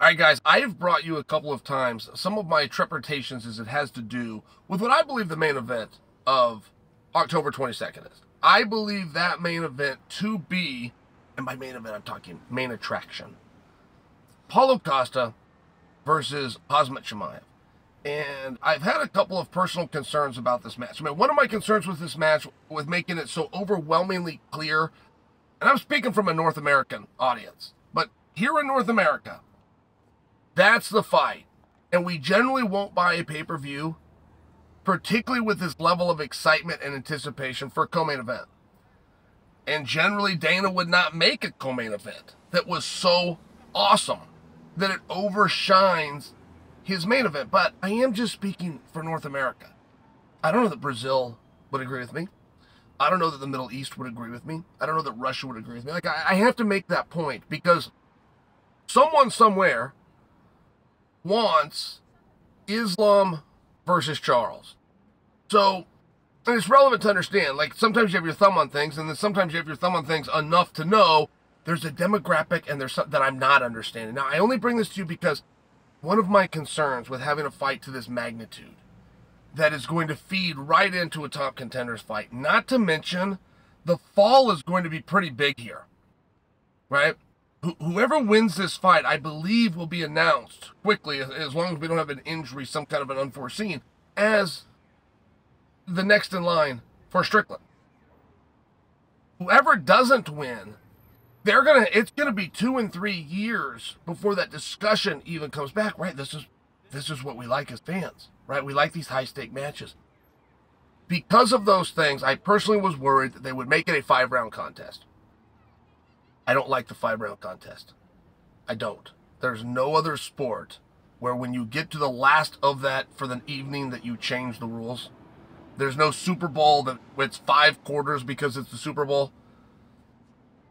All right, guys, I've brought you a couple of times some of my trepidations as it has to do with what I believe the main event of October 22nd is. I believe that main event to be, and by main event I'm talking main attraction, Paulo Costa versus Khamzat Chimaev. And I've had a couple of personal concerns about this match. I mean, one of my concerns with this match, with making it so overwhelmingly clear, and I'm speaking from a North American audience, but here in North America, that's the fight. And we generally won't buy a pay-per-view, particularly with this level of excitement and anticipation for a co-main event. And generally, Dana would not make a co-main event that was so awesome that it overshines his main event. But I am just speaking for North America. I don't know that Brazil would agree with me. I don't know that the Middle East would agree with me. I don't know that Russia would agree with me. Like, I have to make that point because someone somewhere wants Islam versus Charles. So, and it's relevant to understand, like, sometimes you have your thumb on things, and then sometimes you have your thumb on things enough to know there's a demographic and there's something that I'm not understanding. Now, I only bring this to you because one of my concerns with having a fight to this magnitude that is going to feed right into a top contenders fight, not to mention the fall is going to be pretty big here, right? Whoever wins this fight, I believe, will be announced quickly, as long as we don't have an injury, some kind of an unforeseen, as the next in line for Strickland. Whoever doesn't win, it's gonna be 2 and 3 years before that discussion even comes back, right? This is what we like as fans, right? We like these high-stake matches. Because of those things, I personally was worried that they would make it a 5-round contest. I don't like the 5-round contest. I don't. There's no other sport where when you get to the last of that for the evening that you change the rules. There's no Super Bowl that it's 5 quarters because it's the Super Bowl.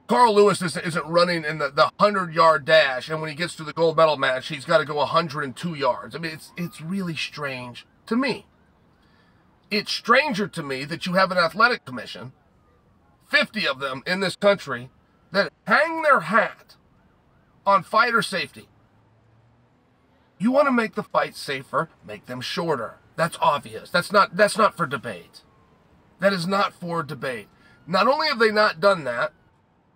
Carl Lewis isn't running in the 100-yard dash, and when he gets to the gold medal match, he's got to go 102 yards. I mean, it's really strange to me. It's stranger to me that you have an athletic commission, 50 of them in this country, that hang their hat on fighter safety. You want to make the fight safer, make them shorter. That's obvious. That's not for debate. That is not for debate. Not only have they not done that,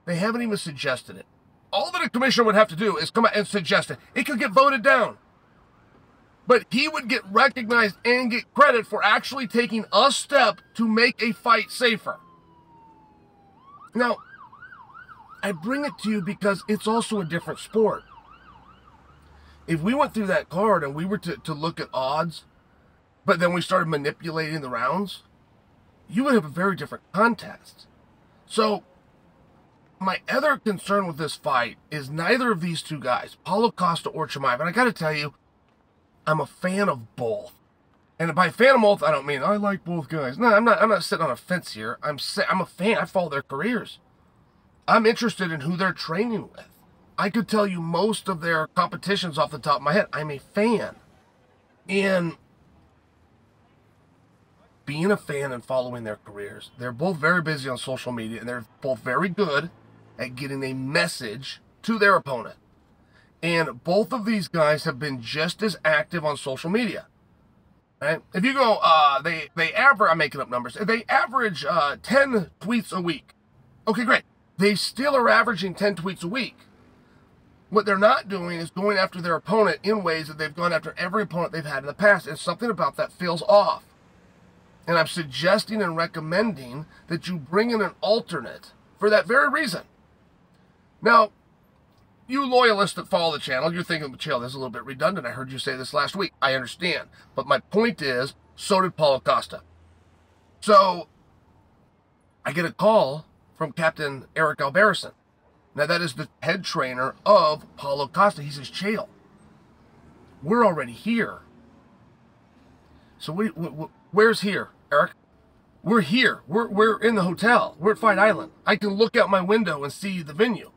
they haven't even suggested it. All that a commissioner would have to do is come out and suggest it. It could get voted down. But he would get recognized and get credit for actually taking a step to make a fight safer. Now, I bring it to you because it's also a different sport. If we went through that card and we were to look at odds, but then we started manipulating the rounds, you would have a very different contest. So, my other concern with this fight is neither of these two guys, Paulo Costa or Chimaev, and I got to tell you, I'm a fan of both. And by fan of both, I don't mean I like both guys. No, I'm not sitting on a fence here. I'm a fan. I follow their careers. I'm interested in who they're training with. I could tell you most of their competitions off the top of my head. I'm a fan. And being a fan and following their careers, they're both very busy on social media, and they're both very good at getting a message to their opponent. And both of these guys have been just as active on social media. Right? If you go, they average, I'm making up numbers, they average 10 tweets a week. Okay, great. They still are averaging 10 tweets a week. What they're not doing is going after their opponent in ways that they've gone after every opponent they've had in the past. And something about that feels off. And I'm suggesting and recommending that you bring in an alternate for that very reason. Now, you loyalists that follow the channel, you're thinking, Chael, this is a little bit redundant. I heard you say this last week. I understand. But my point is, so did Paulo Costa. So, I get a call from Captain Eric Alberison. Now, that is the head trainer of Paulo Costa. He says, Chael, we're already here. So, where's here, Eric? We're here. We're in the hotel. We're at Fight Island. I can look out my window and see the venue.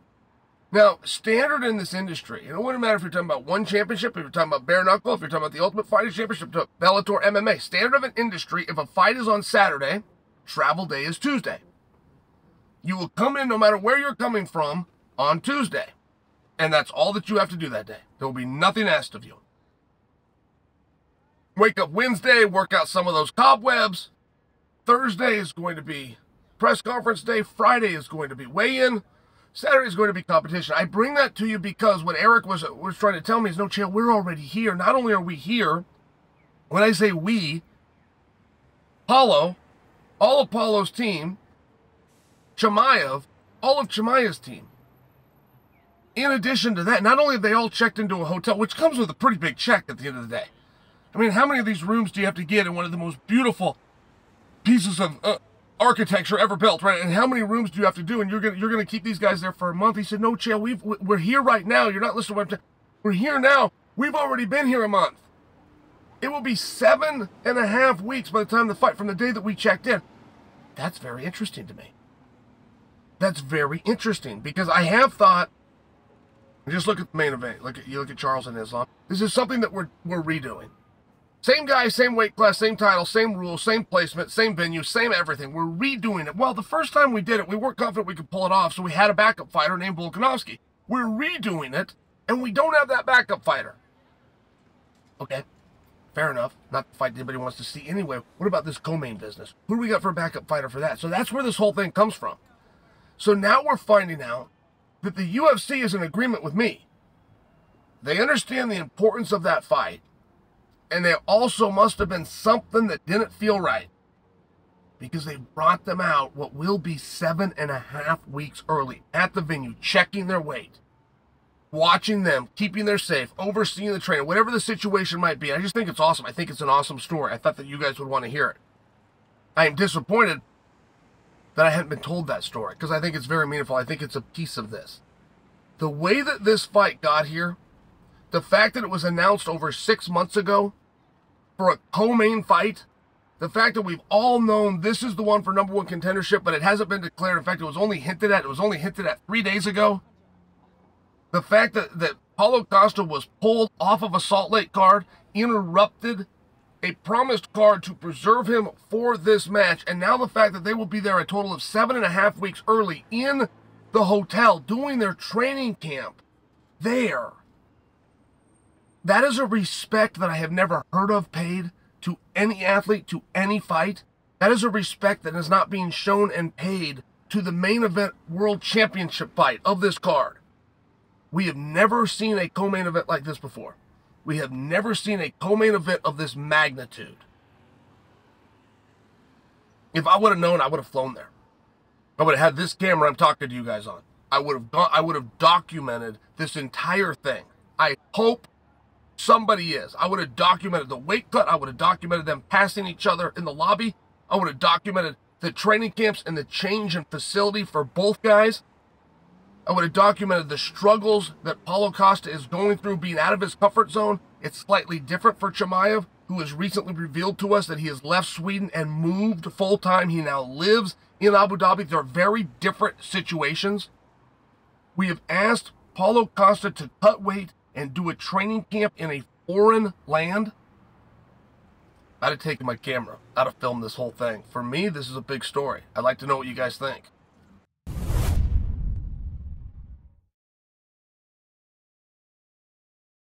Now, standard in this industry, it wouldn't matter if you're talking about one championship, if you're talking about bare knuckle, if you're talking about the Ultimate Fighting Championship, Bellator MMA. Standard of an industry, if a fight is on Saturday, travel day is Tuesday. You will come in no matter where you're coming from on Tuesday. And that's all that you have to do that day. There will be nothing asked of you. Wake up Wednesday, work out some of those cobwebs. Thursday is going to be press conference day. Friday is going to be weigh-in. Saturday is going to be competition. I bring that to you because what Eric was trying to tell me is, no, Chael, we're already here. Not only are we here, when I say we, Paulo, all of Paulo's team, Chimaev, all of Chimaev's team. In addition to that, not only have they all checked into a hotel, which comes with a pretty big check at the end of the day. I mean, how many of these rooms do you have to get in one of the most beautiful pieces of architecture ever built, right? And how many rooms do you have to do? And you're gonna keep these guys there for a month. He said, no, Chael, we're here right now. You're not listening to what I'm saying. We're here now. We've already been here a month. It will be 7.5 weeks by the time the fight, from the day that we checked in. That's very interesting to me. That's very interesting, because I have thought, just look at the main event. You look at Charles and Islam. This is something that we're redoing. Same guy, same weight class, same title, same rules, same placement, same venue, same everything. We're redoing it. Well, the first time we did it, we weren't confident we could pull it off, so we had a backup fighter named Volkanovski. We're redoing it, and we don't have that backup fighter. Okay, fair enough. Not the fight anybody wants to see anyway. What about this co-main business? Who do we got for a backup fighter for that? So that's where this whole thing comes from. So now we're finding out that the UFC is in agreement with me. They understand the importance of that fight. And there also must have been something that didn't feel right, because they brought them out what will be 7.5 weeks early at the venue, checking their weight, watching them, keeping them safe, overseeing the training, whatever the situation might be. I just think it's awesome. I think it's an awesome story. I thought that you guys would want to hear it. I am disappointed that I hadn't been told that story, because I think it's very meaningful. I think it's a piece of this. The way that this fight got here, the fact that it was announced over 6 months ago for a co-main fight, the fact that we've all known this is the one for #1 contendership, but it hasn't been declared. In fact, it was only hinted at. It was only hinted at 3 days ago. The fact that Paulo Costa was pulled off of a Salt Lake card, interrupted a promised card to preserve him for this match, and now the fact that they will be there a total of 7.5 weeks early in the hotel doing their training camp there. That is a respect that I have never heard of paid to any athlete, to any fight. That is a respect that is not being shown and paid to the main event world championship fight of this card. We have never seen a co-main event like this before. We have never seen a co-main event of this magnitude. If I would have known, I would have flown there. I would have had this camera I'm talking to you guys on. I would have documented this entire thing. I hope somebody is. I would have documented the weight cut. I would have documented them passing each other in the lobby. I would have documented the training camps and the change in facility for both guys. I would have documented the struggles that Paulo Costa is going through being out of his comfort zone. It's slightly different for Chimaev, who has recently revealed to us that he has left Sweden and moved full-time. He now lives in Abu Dhabi. They're very different situations. We have asked Paulo Costa to cut weight and do a training camp in a foreign land. I'd have taken my camera. I'd have filmed this whole thing. For me, this is a big story. I'd like to know what you guys think.